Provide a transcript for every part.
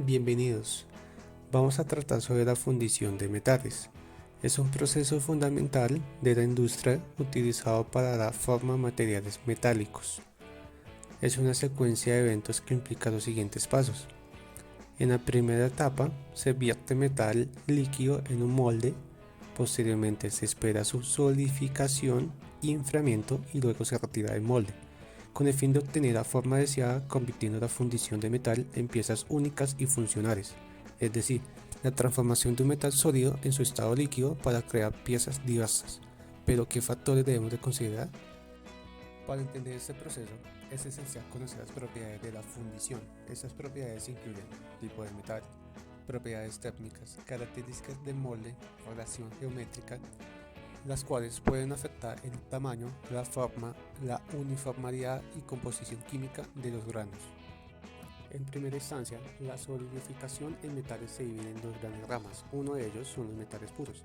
Bienvenidos. Vamos a tratar sobre la fundición de metales. Es un proceso fundamental de la industria utilizado para dar forma a materiales metálicos. Es una secuencia de eventos que implica los siguientes pasos. En la primera etapa se vierte metal líquido en un molde, posteriormente se espera su solidificación y enfriamiento y luego se retira del molde, con el fin de obtener la forma deseada, convirtiendo la fundición de metal en piezas únicas y funcionales, es decir, la transformación de un metal sólido en su estado líquido para crear piezas diversas. Pero, ¿qué factores debemos de considerar? Para entender este proceso, es esencial conocer las propiedades de la fundición. Estas propiedades incluyen tipo de metal, propiedades térmicas, características de molde, relación geométrica, las cuales pueden afectar el tamaño, la forma, la uniformidad y composición química de los granos. En primera instancia, la solidificación en metales se divide en dos grandes ramas. Uno de ellos son los metales puros,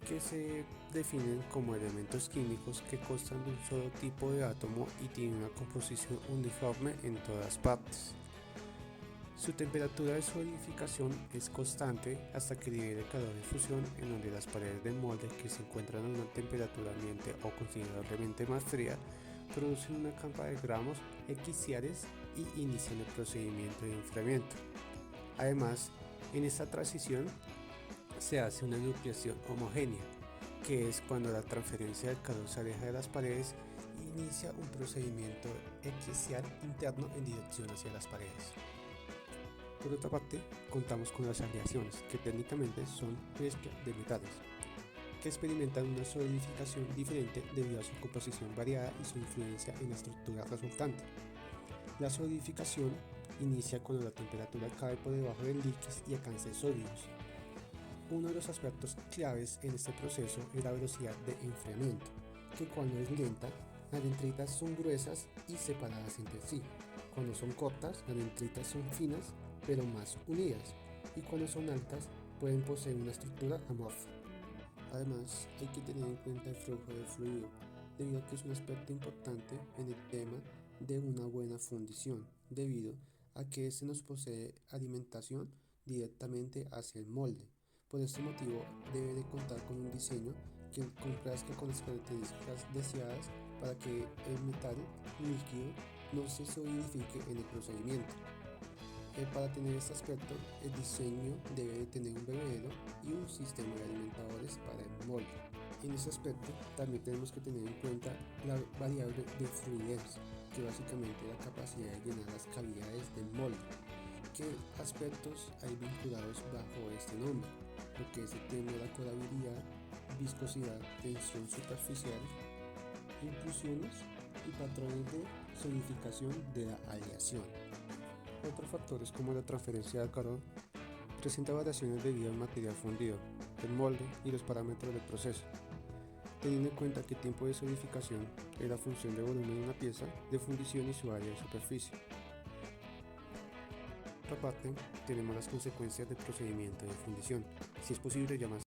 que se definen como elementos químicos que constan de un solo tipo de átomo y tienen una composición uniforme en todas partes. Su temperatura de solidificación es constante hasta que libere calor de fusión, en donde las paredes del molde, que se encuentran a una temperatura ambiente o considerablemente más fría, producen una capa de gramos exciares y inician el procedimiento de enfriamiento. Además, en esta transición se hace una nucleación homogénea, que es cuando la transferencia del calor se aleja de las paredes e inicia un procedimiento excial interno en dirección hacia las paredes. Por otra parte, contamos con las aleaciones, que técnicamente son mezcla de metales, que experimentan una solidificación diferente debido a su composición variada y su influencia en la estructura resultante. La solidificación inicia cuando la temperatura cae por debajo del líquido y alcanza sólidos. Uno de los aspectos claves en este proceso es la velocidad de enfriamiento, que cuando es lenta, las dendritas son gruesas y separadas entre sí. Cuando son cortas, las dendritas son finas pero más unidas, y cuando son altas pueden poseer una estructura amorfa. Además, hay que tener en cuenta el flujo de fluido, debido a que es un aspecto importante en el tema de una buena fundición, debido a que este nos posee alimentación directamente hacia el molde. Por este motivo, debe de contar con un diseño que complazca con las características deseadas para que el metal líquido no se solidifique en el procedimiento. Para tener este aspecto, el diseño debe de tener un bebedero y un sistema de alimentadores para el molde. En ese aspecto, también tenemos que tener en cuenta la variable de fluidez, que básicamente es la capacidad de llenar las cavidades del molde. ¿Qué aspectos hay vinculados bajo este nombre? Lo que es el tema de la colabilidad, viscosidad, tensión superficial, inclusiones y patrones de solidificación de la aleación. Otros factores como la transferencia de calor presenta variaciones debido al material fundido, el molde y los parámetros del proceso, teniendo en cuenta que el tiempo de solidificación es la función de volumen de una pieza de fundición y su área de superficie. Por otra parte, tenemos las consecuencias del procedimiento de fundición. Si es posible, llamarse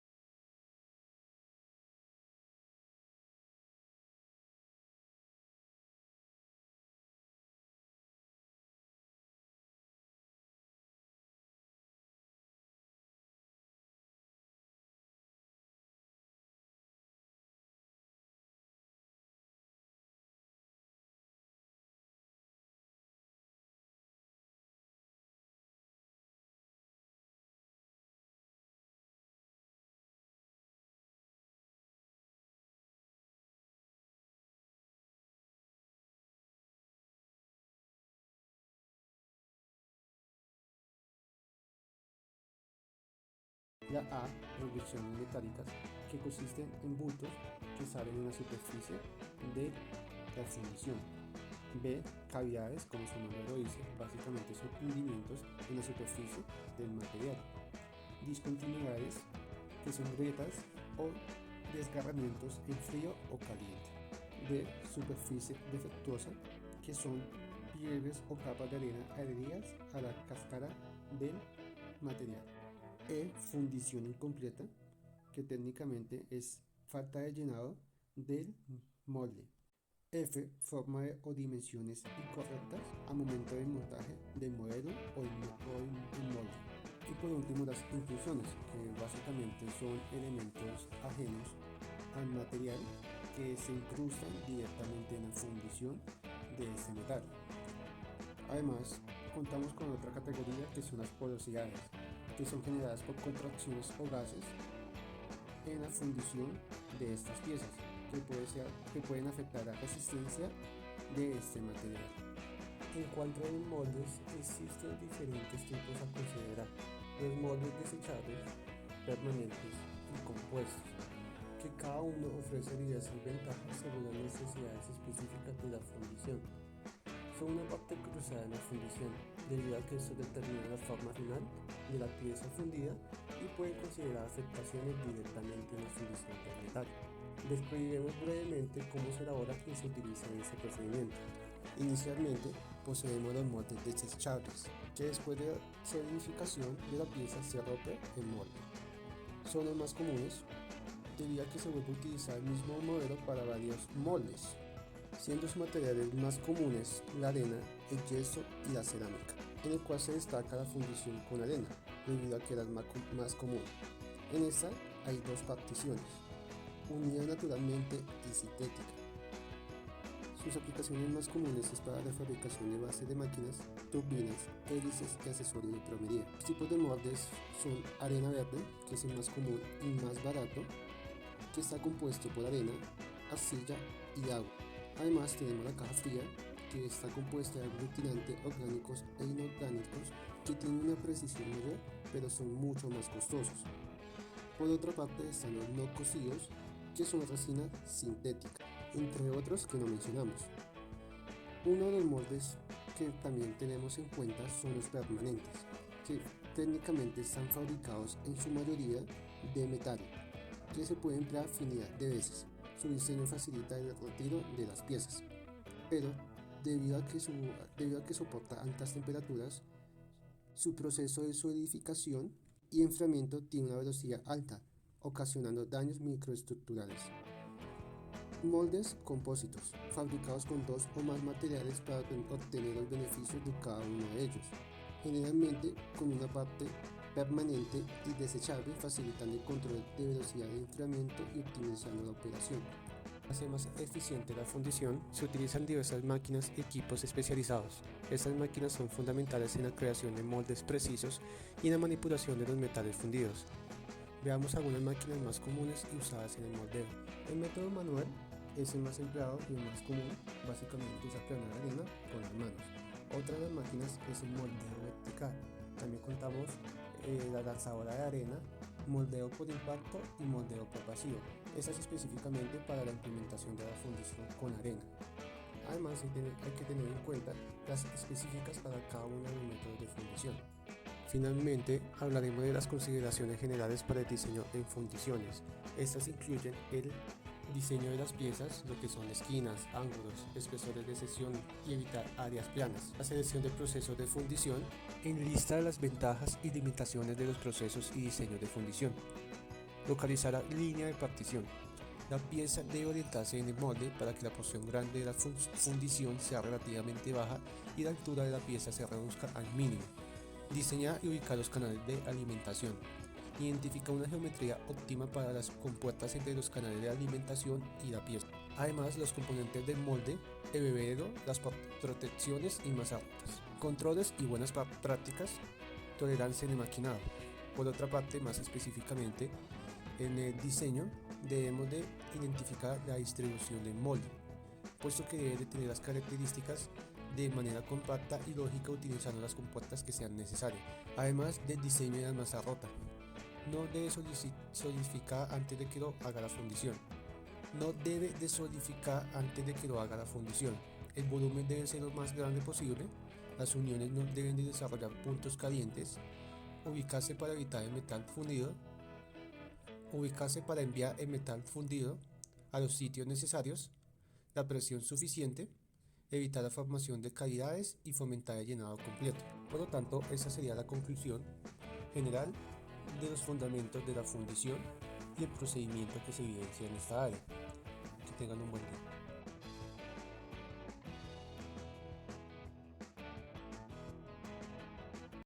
la A, reducciones metálicas, que consisten en bultos que salen en la superficie de la fundición. B, cavidades, como su nombre lo dice, básicamente son hundimientos en la superficie del material. Discontinuidades, que son grietas o desgarramientos en frío o caliente. D, superficie defectuosa, que son pliegues o capas de arena adheridas a la cáscara del material. E, fundición incompleta, que técnicamente es falta de llenado del molde. F. Forma o dimensiones incorrectas al momento del montaje del modelo o el molde. Y por último, las intrusiones, que básicamente son elementos ajenos al material que se incrustan directamente en la fundición de este metal. Además, contamos con otra categoría que son las porosidades, que son generadas por contracciones o gases en la fundición de estas piezas, que pueden afectar la resistencia de este material. En cuanto a los moldes, existen diferentes tipos a considerar. Los moldes desechables, permanentes y compuestos, que cada uno ofrece diversas ventajas según las necesidades específicas de la fundición. Son una parte cruzada en la fundición, debido a que esto determina la forma final de la pieza fundida y puede considerar afectaciones directamente en la fundición del metal. Describiremos brevemente cómo se elabora y se utiliza en este procedimiento. Inicialmente, poseemos los moldes desechables, que después de la solidificación de la pieza se rompe el molde. Son los más comunes, debido a que se vuelve a utilizar el mismo modelo para varios moldes, siendo sus materiales más comunes la arena, el yeso y la cerámica, en el cual se destaca la fundición con arena, debido a que es más común. En esta hay dos particiones, unida naturalmente y sintética. Sus aplicaciones más comunes es para la fabricación de bases de máquinas, turbinas, hélices y accesorios de plomería. Los tipos de moldes son arena verde, que es el más común y más barato, que está compuesto por arena, arcilla y agua. Además tenemos la caja fría, que está compuesta de aglutinantes orgánicos e inorgánicos que tienen una precisión mayor, pero son mucho más costosos. Por otra parte están los no cocidos, que son resina sintética, entre otros que no mencionamos. Uno de los moldes que también tenemos en cuenta son los permanentes, que técnicamente están fabricados en su mayoría de metal, que se puede emplear infinidad de veces. Su diseño facilita el retiro de las piezas, pero debido a que soporta altas temperaturas, su proceso de solidificación y enfriamiento tiene una velocidad alta, ocasionando daños microestructurales. Moldes compósitos, fabricados con dos o más materiales para obtener los beneficios de cada uno de ellos, generalmente con una parte permanente y desechable, facilitando el control de velocidad de enfriamiento y optimizando la operación. Para hacer más eficiente la fundición, se utilizan diversas máquinas y equipos especializados. Estas máquinas son fundamentales en la creación de moldes precisos y en la manipulación de los metales fundidos. Veamos algunas máquinas más comunes y usadas en el moldeo. El método manual es el más empleado y el más común, básicamente es aplanar arena con las manos. Otra de las máquinas es el moldeo vertical. También contamos la lanzadora de arena, moldeo por impacto y moldeo por vacío. Esta es específicamente para la implementación de la fundición con arena. Además, hay que tener en cuenta las específicas para cada uno de los métodos de fundición. Finalmente, hablaremos de las consideraciones generales para el diseño en fundiciones. Estas incluyen el diseño de las piezas, lo que son esquinas, ángulos, espesores de sección y evitar áreas planas. La selección del proceso de fundición, enlista las ventajas y limitaciones de los procesos y diseños de fundición. Localizar la línea de partición. La pieza debe orientarse en el molde para que la porción grande de la fundición sea relativamente baja y la altura de la pieza se reduzca al mínimo. Diseñar y ubicar los canales de alimentación. Identifica una geometría óptima para las compuertas entre los canales de alimentación y la pieza. Además, los componentes del molde, el bebedero, las protecciones y más altas. Controles y buenas prácticas. Tolerancia en el maquinado. Por otra parte, más específicamente, en el diseño debemos de identificar la distribución del molde, puesto que debe de tener las características de manera compacta y lógica utilizando las compuertas que sean necesarias. Además del diseño de la masa rota. No debe solidificar antes de que lo haga la fundición. No debe de solidificar antes de que lo haga la fundición. El volumen debe ser lo más grande posible. Las uniones no deben de desarrollar puntos calientes. Ubicarse para evitar el metal fundido. Ubicarse para enviar el metal fundido a los sitios necesarios. La presión suficiente. Evitar la formación de cavidades y fomentar el llenado completo. Por lo tanto, esa sería la conclusión general de los fundamentos de la fundición y el procedimiento que se evidencia en esta área. Que tengan un buen día.